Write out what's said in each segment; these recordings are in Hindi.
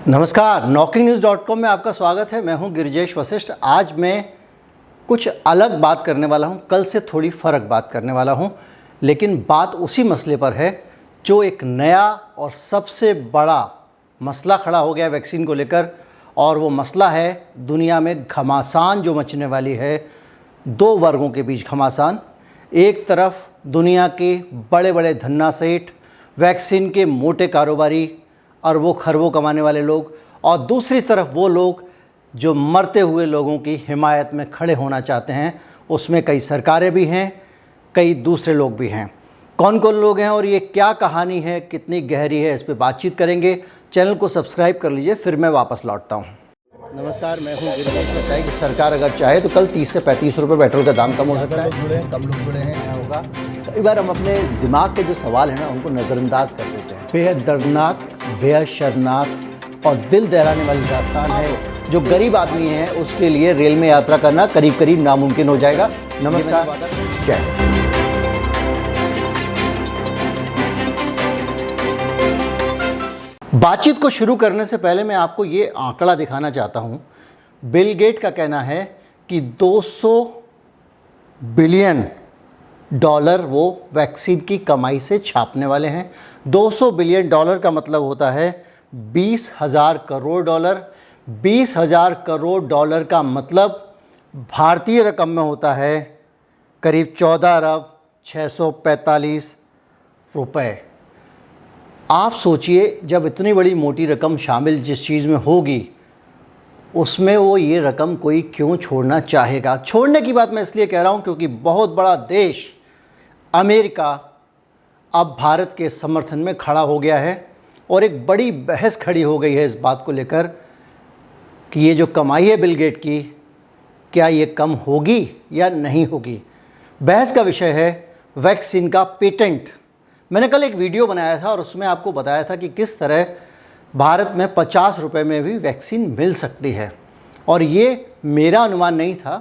नमस्कार, knocking-news.com में आपका स्वागत है। मैं हूं गिरिजेश वशिष्ठ। आज मैं कुछ अलग बात करने वाला हूं, कल से थोड़ी फ़र्क बात करने वाला हूं, लेकिन बात उसी मसले पर है जो एक नया और सबसे बड़ा मसला खड़ा हो गया वैक्सीन को लेकर, और वो मसला है दुनिया में घमासान जो मचने वाली है। दो वर्गों के बीच घमासान, एक तरफ दुनिया के बड़े बड़े धन्ना सेठ, वैक्सीन के मोटे कारोबारी, अरबों खरबों कमाने वाले लोग, और दूसरी तरफ वो लोग जो मरते हुए लोगों की हिमायत में खड़े होना चाहते हैं। उसमें कई सरकारें भी हैं, कई दूसरे लोग भी हैं। कौन कौन लोग हैं और ये क्या कहानी है, कितनी गहरी है, इस पे बातचीत करेंगे। चैनल को सब्सक्राइब कर लीजिए, फिर मैं वापस लौटता हूँ। नमस्कार, मैं हूँ गिरिजेश वशिष्ठ। कि सरकार अगर चाहे तो कल 30 से 35 रुपये पेट्रोल का दाम कम हो सकता है। जुड़े हैं, कम लोग जुड़े हैं, होगा। कई बार हम अपने दिमाग के जो सवाल हैं ना, उनको नज़रअंदाज कर देते हैं। बेहद दर्दनाक, बेहद शर्मनाक और दिल दहलाने वाली दास्तान है। जो गरीब आदमी है उसके लिए रेल में यात्रा करना करीब करीब नामुमकिन हो जाएगा। नमस्कार, जय। बातचीत को शुरू करने से पहले मैं आपको ये आंकड़ा दिखाना चाहता हूँ। बिल गेट का कहना है कि 200 बिलियन डॉलर वो वैक्सीन की कमाई से छापने वाले हैं। 200 बिलियन डॉलर का मतलब होता है 20,000 करोड़ डॉलर। 20,000 करोड़ डॉलर का मतलब भारतीय रकम में होता है करीब 14 अरब 645 रुपए। आप सोचिए, जब इतनी बड़ी मोटी रकम शामिल जिस चीज़ में होगी, उसमें वो ये रकम कोई क्यों छोड़ना चाहेगा। छोड़ने की बात मैं इसलिए कह रहा हूँ क्योंकि बहुत बड़ा देश अमेरिका अब भारत के समर्थन में खड़ा हो गया है और एक बड़ी बहस खड़ी हो गई है इस बात को लेकर कि ये जो कमाई है बिल गेट की, क्या ये कम होगी या नहीं होगी। बहस का विषय है वैक्सीन का पेटेंट। मैंने कल एक वीडियो बनाया था और उसमें आपको बताया था कि किस तरह भारत में 50 रुपये में भी वैक्सीन मिल सकती है। और ये मेरा अनुमान नहीं था,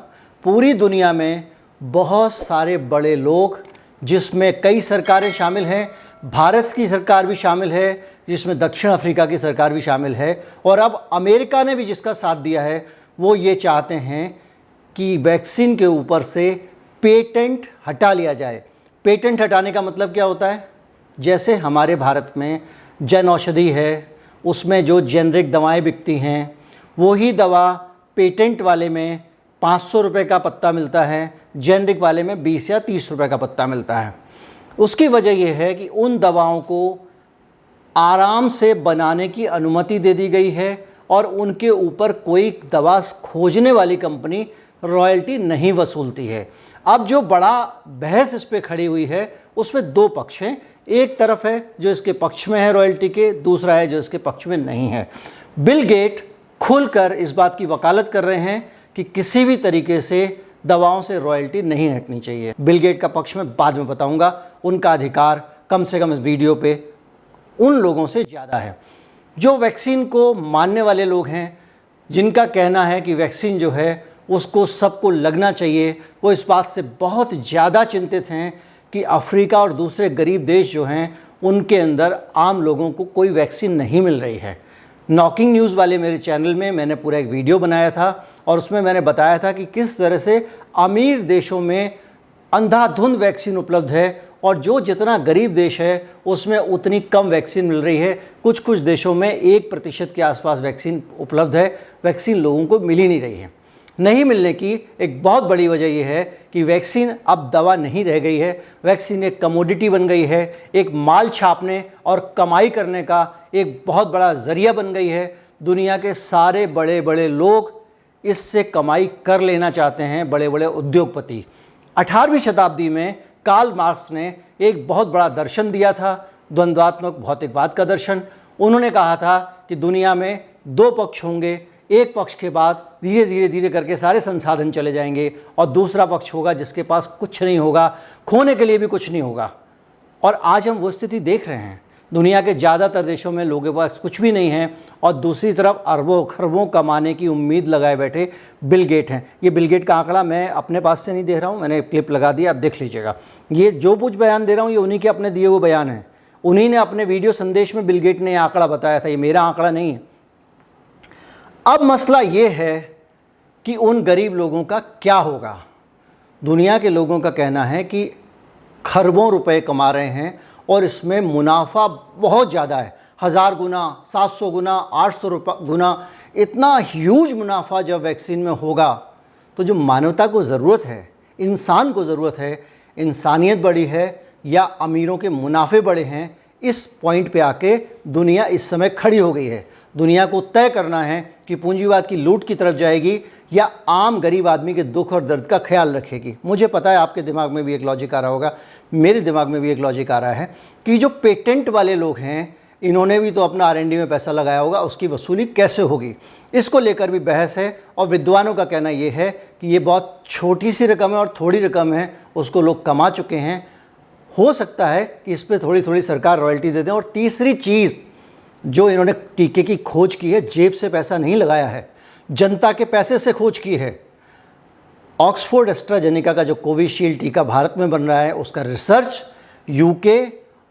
पूरी दुनिया में बहुत सारे बड़े लोग, जिसमें कई सरकारें शामिल हैं, भारत की सरकार भी शामिल है, जिसमें दक्षिण अफ्रीका की सरकार भी शामिल है, और अब अमेरिका ने भी जिसका साथ दिया है, वो ये चाहते हैं कि वैक्सीन के ऊपर से पेटेंट हटा लिया जाए। पेटेंट हटाने का मतलब क्या होता है? जैसे हमारे भारत में जन औषधि है, उसमें जो जेनरिक दवाएं बिकती हैं, वही दवा पेटेंट वाले में 500 रुपये का पत्ता मिलता है, जेनरिक वाले में 20 या 30 रुपये का पत्ता मिलता है। उसकी वजह यह है कि उन दवाओं को आराम से बनाने की अनुमति दे दी गई है और उनके ऊपर कोई दवा खोजने वाली कंपनी रॉयल्टी नहीं वसूलती है। अब जो बड़ा बहस इस पर खड़ी हुई है, उसमें दो पक्ष हैं। एक तरफ है जो इसके पक्ष में है रॉयल्टी के, दूसरा है जो इसके पक्ष में नहीं है। बिल गेट खुलकर इस बात की वकालत कर रहे हैं कि किसी भी तरीके से दवाओं से रॉयल्टी नहीं हटनी चाहिए। बिल गेट का पक्ष में बाद में बताऊंगा। उनका अधिकार कम से कम इस वीडियो पे उन लोगों से ज़्यादा है जो वैक्सीन को मानने वाले लोग हैं, जिनका कहना है कि वैक्सीन जो है उसको सबको लगना चाहिए। वो इस बात से बहुत ज़्यादा चिंतित हैं कि अफ्रीका और दूसरे गरीब देश जो हैं, उनके अंदर आम लोगों को कोई वैक्सीन नहीं मिल रही है। नॉकिंग न्यूज़ वाले मेरे चैनल में मैंने पूरा एक वीडियो बनाया था और उसमें मैंने बताया था कि किस तरह से अमीर देशों में अंधाधुंध वैक्सीन उपलब्ध है और जो जितना गरीब देश है उसमें उतनी कम वैक्सीन मिल रही है। कुछ कुछ देशों में 1% के आसपास वैक्सीन उपलब्ध है। वैक्सीन लोगों को मिल ही नहीं रही है। नहीं मिलने की एक बहुत बड़ी वजह यह है कि वैक्सीन अब दवा नहीं रह गई है। वैक्सीन एक कमोडिटी बन गई है, एक माल छापने और कमाई करने का एक बहुत बड़ा ज़रिया बन गई है। दुनिया के सारे बड़े बड़े लोग इससे कमाई कर लेना चाहते हैं, बड़े बड़े उद्योगपति। 18वीं शताब्दी में कार्ल मार्क्स ने एक बहुत बड़ा दर्शन दिया था, द्वंद्वात्मक भौतिकवाद का दर्शन। उन्होंने कहा था कि दुनिया में दो पक्ष होंगे, एक पक्ष के बाद धीरे धीरे करके सारे संसाधन चले जाएंगे और दूसरा पक्ष होगा जिसके पास कुछ नहीं होगा, खोने के लिए भी कुछ नहीं होगा। और आज हम वो स्थिति देख रहे हैं। दुनिया के ज़्यादातर देशों में लोगों के पास कुछ भी नहीं है और दूसरी तरफ अरबों खरबों कमाने की उम्मीद लगाए बैठे बिल गेट हैं। ये बिल गेट का आंकड़ा मैं अपने पास से नहीं दे रहा हूँ, मैंने क्लिप लगा दिया, आप देख लीजिएगा। ये जो कुछ बयान दे रहा हूँ ये उन्हीं के अपने दिए हुए बयान हैं। उन्हीं ने अपने वीडियो संदेश में बिल गेट ने आंकड़ा बताया था, ये मेरा आंकड़ा नहीं है। अब मसला ये है कि उन गरीब लोगों का क्या होगा। दुनिया के लोगों का कहना है कि खरबों रुपए कमा रहे हैं और इसमें मुनाफा बहुत ज़्यादा है, 1000 गुना, 700 गुना, 800 गुना, इतना ह्यूज मुनाफा जब वैक्सीन में होगा तो जो मानवता को ज़रूरत है, इंसान को ज़रूरत है, इंसानियत बड़ी है या अमीरों के मुनाफे बड़े हैं, इस पॉइंट पे आके दुनिया इस समय खड़ी हो गई है। दुनिया को तय करना है कि पूंजीवाद की लूट की तरफ जाएगी या आम गरीब आदमी के दुख और दर्द का ख्याल रखेगी। मुझे पता है आपके दिमाग में भी एक लॉजिक आ रहा होगा, मेरे दिमाग में भी एक लॉजिक आ रहा है कि जो पेटेंट वाले लोग हैं इन्होंने भी तो अपना R&D में पैसा लगाया होगा, उसकी वसूली कैसे होगी, इसको लेकर भी बहस है। और विद्वानों का कहना ये है कि ये बहुत छोटी सी रकम है और थोड़ी रकम है, उसको लोग कमा चुके हैं, हो सकता है कि इस पर थोड़ी थोड़ी सरकार रॉयल्टी दे दें। और तीसरी चीज़ जो इन्होंने टीके की खोज की है, जेब से पैसा नहीं लगाया है, जनता के पैसे से खोज की है। ऑक्सफोर्ड एस्ट्राजेनेका का जो कोविशील्ड टीका भारत में बन रहा है उसका रिसर्च यूके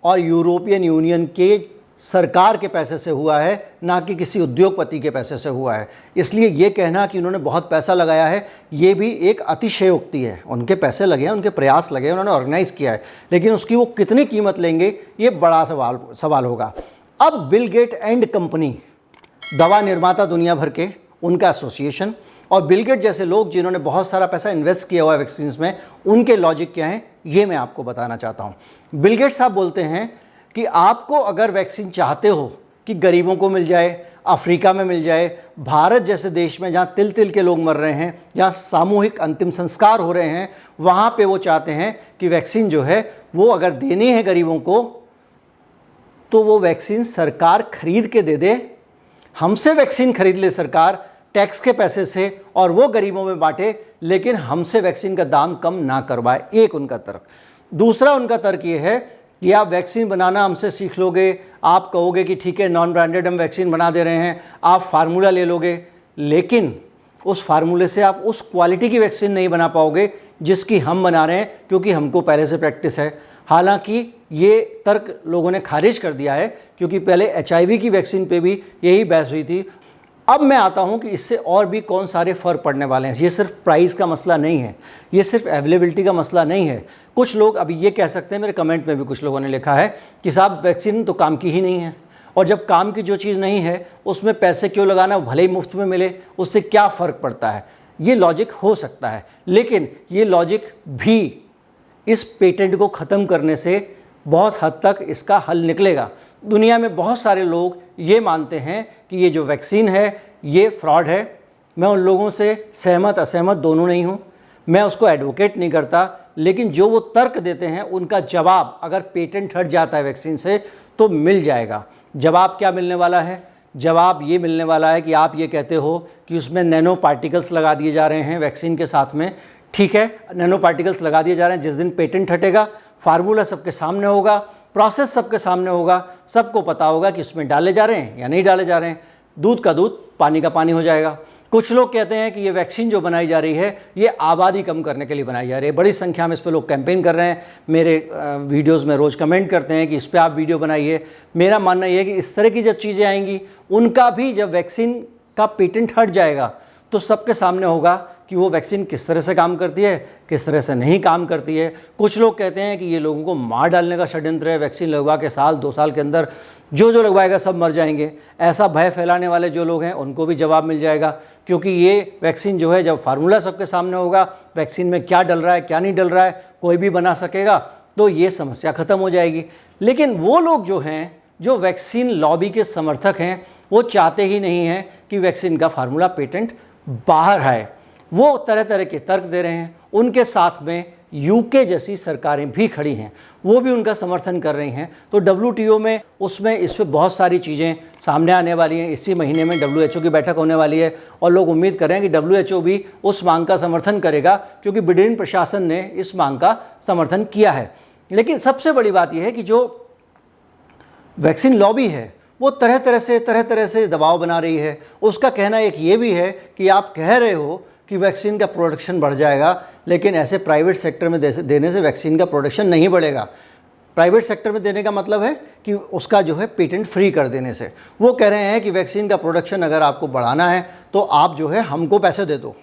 और यूरोपियन यूनियन के सरकार के पैसे से हुआ है, ना कि किसी उद्योगपति के पैसे से हुआ है। इसलिए ये कहना कि उन्होंने बहुत पैसा लगाया है ये भी एक अतिशयोक्ति है। उनके पैसे लगे हैं, उनके प्रयास लगे हैं, उन्होंने ऑर्गेनाइज़ किया है, लेकिन उसकी वो कितनी कीमत लेंगे ये बड़ा सवाल होगा। अब बिल गेट एंड कंपनी, दवा निर्माता दुनिया भर के, उनका एसोसिएशन और बिल गेट जैसे लोग जिन्होंने बहुत सारा पैसा इन्वेस्ट किया हुआ है वैक्सीन में, उनके लॉजिक क्या हैं ये मैं आपको बताना चाहता हूँ। बिल गेट साहब बोलते हैं कि आपको अगर वैक्सीन चाहते हो कि गरीबों को मिल जाए, अफ्रीका में मिल जाए, भारत जैसे देश में जहाँ तिल तिल के लोग मर रहे हैं, जहाँ सामूहिक अंतिम संस्कार हो रहे हैं, वहाँ पे वो चाहते हैं कि वैक्सीन जो है वो अगर देनी है गरीबों को तो वो वैक्सीन सरकार खरीद के दे दे, हमसे वैक्सीन खरीद ले सरकार टैक्स के पैसे से और वो गरीबों में बांटे, लेकिन हमसे वैक्सीन का दाम कम ना करवाए। एक उनका तर्क। दूसरा उनका तर्क ये है कि आप वैक्सीन बनाना हमसे सीख लोगे, आप कहोगे कि ठीक है नॉन ब्रांडेड हम वैक्सीन बना दे रहे हैं, आप फार्मूला ले लोगे, लेकिन उस फार्मूले से आप उस क्वालिटी की वैक्सीन नहीं बना पाओगे जिसकी हम बना रहे हैं, क्योंकि हमको पहले से प्रैक्टिस है। हालांकि ये तर्क लोगों ने खारिज कर दिया है, क्योंकि पहले HIV की वैक्सीन पे भी यही बहस हुई थी। अब मैं आता हूँ कि इससे और भी कौन सारे फ़र्क पड़ने वाले हैं। ये सिर्फ प्राइस का मसला नहीं है, ये सिर्फ अवेलेबिलिटी का मसला नहीं है। कुछ लोग अभी ये कह सकते हैं, मेरे कमेंट में भी कुछ लोगों ने लिखा है कि साहब वैक्सीन तो काम की ही नहीं है, और जब काम की जो चीज़ नहीं है उसमें पैसे क्यों लगाना, भले ही मुफ्त में मिले, उससे क्या फ़र्क पड़ता है। ये लॉजिक हो सकता है, लेकिन ये लॉजिक भी इस पेटेंट को ख़त्म करने से बहुत हद तक इसका हल निकलेगा। दुनिया में बहुत सारे लोग ये मानते हैं कि ये जो वैक्सीन है ये फ्रॉड है। मैं उन लोगों से सहमत असहमत दोनों नहीं हूँ, मैं उसको एडवोकेट नहीं करता, लेकिन जो वो तर्क देते हैं उनका जवाब अगर पेटेंट हट जाता है वैक्सीन से तो मिल जाएगा। जवाब क्या मिलने वाला है? जवाब ये मिलने वाला है कि आप ये कहते हो कि उसमें नैनो पार्टिकल्स लगा दिए जा रहे हैं वैक्सीन के साथ में। ठीक है, नैनो पार्टिकल्स लगा दिए जा रहे हैं, जिस दिन पेटेंट हटेगा फार्मूला सबके सामने होगा, प्रोसेस सबके सामने होगा, सबको पता होगा कि उसमें डाले जा रहे हैं या नहीं डाले जा रहे हैं। दूध का दूध, पानी का पानी हो जाएगा। कुछ लोग कहते हैं कि ये वैक्सीन जो बनाई जा रही है ये आबादी कम करने के लिए बनाई जा रही है। बड़ी संख्या में इस पर लोग कैंपेन कर रहे हैं, मेरे वीडियोस में रोज़ कमेंट करते हैं कि इस पर आप वीडियो बनाइए। मेरा मानना ये है कि इस तरह की जब चीज़ें आएंगी उनका भी जब वैक्सीन का पेटेंट हट जाएगा तो सबके सामने होगा कि वो वैक्सीन किस तरह से काम करती है, किस तरह से नहीं काम करती है। कुछ लोग कहते हैं कि ये लोगों को मार डालने का षड्यंत्र है, वैक्सीन लगवा के साल 2 साल के अंदर जो जो लगवाएगा सब मर जाएंगे। ऐसा भय फैलाने वाले जो लोग हैं उनको भी जवाब मिल जाएगा, क्योंकि ये वैक्सीन जो है जब फार्मूला सबके सामने होगा, वैक्सीन में क्या डल रहा है क्या नहीं डल रहा है कोई भी बना सकेगा, तो ये समस्या ख़त्म हो जाएगी। लेकिन वो लोग जो हैं, जो वैक्सीन लॉबी के समर्थक हैं, वो चाहते ही नहीं हैं कि वैक्सीन का फार्मूला पेटेंट बाहर आए। वो तरह तरह के तर्क दे रहे हैं। उनके साथ में यूके जैसी सरकारें भी खड़ी हैं, वो भी उनका समर्थन कर रही हैं। तो WTO में उसमें इस पर बहुत सारी चीज़ें सामने आने वाली हैं। इसी महीने में WHO की बैठक होने वाली है और लोग उम्मीद कर रहे हैं कि WHO भी उस मांग का समर्थन करेगा, क्योंकि बिडेन प्रशासन ने इस मांग का समर्थन किया है। लेकिन सबसे बड़ी बात यह है कि जो वैक्सीन लॉबी है वो तरह तरह से दबाव बना रही है। उसका कहना एक ये भी है कि आप कह रहे हो कि वैक्सीन का प्रोडक्शन बढ़ जाएगा, लेकिन ऐसे प्राइवेट सेक्टर में देने से वैक्सीन का प्रोडक्शन नहीं बढ़ेगा। प्राइवेट सेक्टर में देने का मतलब है कि उसका जो है पेटेंट फ्री कर देने से। वो कह रहे हैं कि वैक्सीन का प्रोडक्शन अगर आपको बढ़ाना है तो आप जो है हमको पैसे दे दो।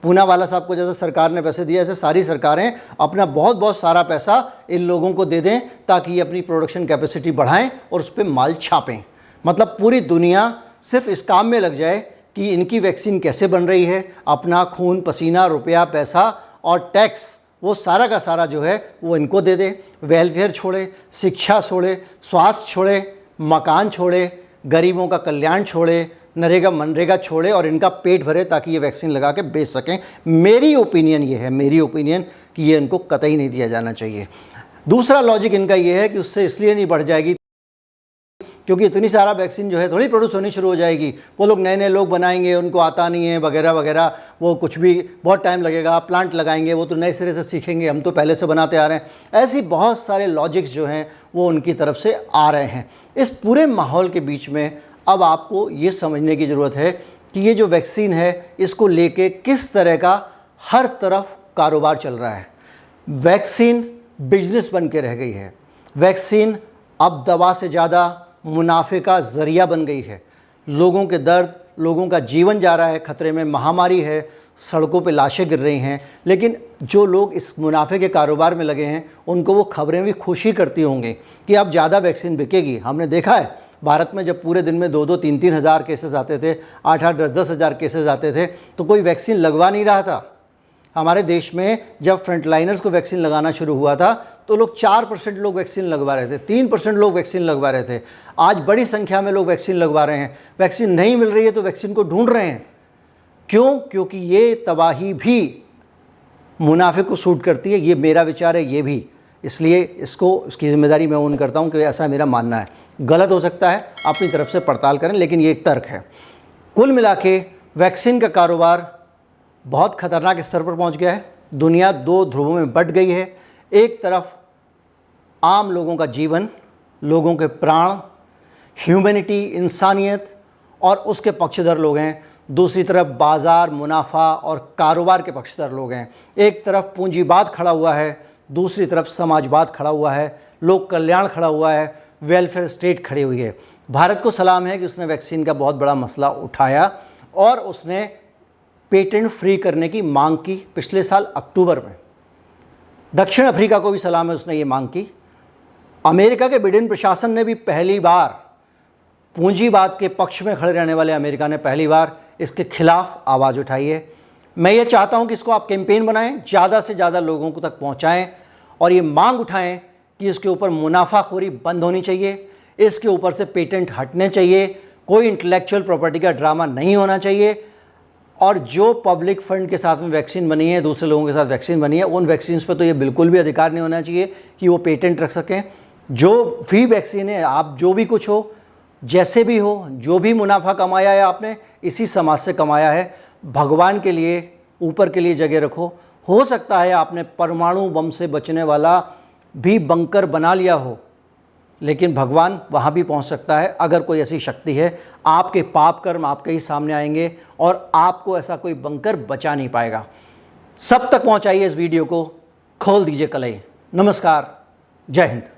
पूनावाला साहब को जैसे सरकार ने पैसे दिए, ऐसे सारी सरकारें अपना बहुत बहुत सारा पैसा इन लोगों को दे दें ताकि ये अपनी प्रोडक्शन कैपेसिटी बढ़ाएं और उस पर माल छापें। मतलब पूरी दुनिया सिर्फ इस काम में लग जाए कि इनकी वैक्सीन कैसे बन रही है, अपना खून पसीना रुपया पैसा और टैक्स वो सारा का सारा जो है वो इनको दे दे। वेलफेयर छोड़े, शिक्षा छोड़े, स्वास्थ्य छोड़े, मकान छोड़े, गरीबों का कल्याण छोड़े, नरेगा मनरेगा छोड़े और इनका पेट भरे ताकि ये वैक्सीन लगा के बेच सकें। मेरी ओपिनियन ये है, मेरी ओपिनियन कि ये इनको कतई नहीं दिया जाना चाहिए। दूसरा लॉजिक इनका ये है कि उससे इसलिए नहीं बढ़ जाएगी क्योंकि इतनी सारा वैक्सीन जो है थोड़ी प्रोड्यूस होनी शुरू हो जाएगी। वो लोग नए नए लोग बनाएंगे, उनको आता नहीं है वगैरह वगैरह, वो कुछ भी बहुत टाइम लगेगा, प्लांट लगाएंगे, वो तो नए सिरे से सीखेंगे, हम तो पहले से बनाते आ रहे हैं। ऐसी बहुत सारे लॉजिक्स जो हैं वो उनकी तरफ से आ रहे हैं। इस पूरे माहौल के बीच में अब आपको ये समझने की ज़रूरत है कि ये जो वैक्सीन है इसको लेके किस तरह का हर तरफ कारोबार चल रहा है। वैक्सीन बिजनेस बन के रह गई है। वैक्सीन अब दवा से ज़्यादा मुनाफे का ज़रिया बन गई है। लोगों के दर्द, लोगों का जीवन जा रहा है खतरे में, महामारी है, सड़कों पे लाशें गिर रही हैं, लेकिन जो लोग इस मुनाफे के कारोबार में लगे हैं उनको वो खबरें भी खुशी करती होंगी कि अब ज़्यादा वैक्सीन बिकेगी। हमने देखा है भारत में जब पूरे दिन में 2-2, 3-3 हज़ार केसेस आते थे, 8-8, 10-10 हज़ार केसेस आते थे तो कोई वैक्सीन लगवा नहीं रहा था। हमारे देश में जब फ्रंटलाइनर्स को वैक्सीन लगाना शुरू हुआ था तो लोग 4% लोग वैक्सीन लगवा रहे थे, 3% लोग वैक्सीन लगवा रहे थे। आज बड़ी संख्या में लोग वैक्सीन लगवा रहे हैं। वैक्सीन नहीं मिल रही है तो वैक्सीन को ढूंढ रहे हैं। क्यों? क्योंकि ये तबाही भी मुनाफे को सूट करती है। ये मेरा विचार है, ये भी, इसलिए इसकी जिम्मेदारी मैं ओन करता हूँ कि ऐसा मेरा मानना है। गलत हो सकता है, अपनी तरफ से पड़ताल करें, लेकिन ये एक तर्क है। कुल मिला के वैक्सीन का कारोबार बहुत ख़तरनाक स्तर पर पहुंच गया है। दुनिया 2 ध्रुवों में बंट गई है। एक तरफ आम लोगों का जीवन, लोगों के प्राण, ह्यूमैनिटी, इंसानियत और उसके पक्षधर लोग हैं। दूसरी तरफ बाज़ार, मुनाफा और कारोबार के पक्षधर लोग हैं। एक तरफ पूंजीवाद खड़ा हुआ है, दूसरी तरफ समाजवाद खड़ा हुआ है, लोक कल्याण खड़ा हुआ है, वेलफेयर स्टेट खड़ी हुई है। भारत को सलाम है कि उसने वैक्सीन का बहुत बड़ा मसला उठाया और उसने पेटेंट फ्री करने की मांग की पिछले साल अक्टूबर में। दक्षिण अफ्रीका को भी सलाम है, उसने ये मांग की। अमेरिका के बिडेन प्रशासन ने भी पहली बार, पूंजीवाद के पक्ष में खड़े रहने वाले अमेरिका ने पहली बार इसके खिलाफ आवाज़ उठाई है। मैं ये चाहता हूँ कि इसको आप कैंपेन बनाएं, ज़्यादा से ज़्यादा लोगों को तक पहुँचाएं और ये मांग उठाएं कि इसके ऊपर मुनाफाखोरी बंद होनी चाहिए, इसके ऊपर से पेटेंट हटने चाहिए, कोई इंटेलेक्चुअल प्रॉपर्टी का ड्रामा नहीं होना चाहिए और जो पब्लिक फंड के साथ में वैक्सीन बनी है, दूसरे लोगों के साथ वैक्सीन बनी है, उन वैक्सीन्स पर तो ये बिल्कुल भी अधिकार नहीं होना चाहिए कि वो पेटेंट रख सकें। जो भी वैक्सीन है, आप जो भी कुछ हो, जैसे भी हो, जो भी मुनाफा कमाया है आपने इसी समाज से कमाया है। भगवान के लिए, ऊपर के लिए जगह रखो। हो सकता है आपने परमाणु बम से बचने वाला भी बंकर बना लिया हो, लेकिन भगवान वहाँ भी पहुँच सकता है। अगर कोई ऐसी शक्ति है, आपके पाप कर्म आपके ही सामने आएंगे और आपको ऐसा कोई बंकर बचा नहीं पाएगा। सब तक पहुँचाइए इस वीडियो को, खोल दीजिए कलई। नमस्कार, जय हिंद।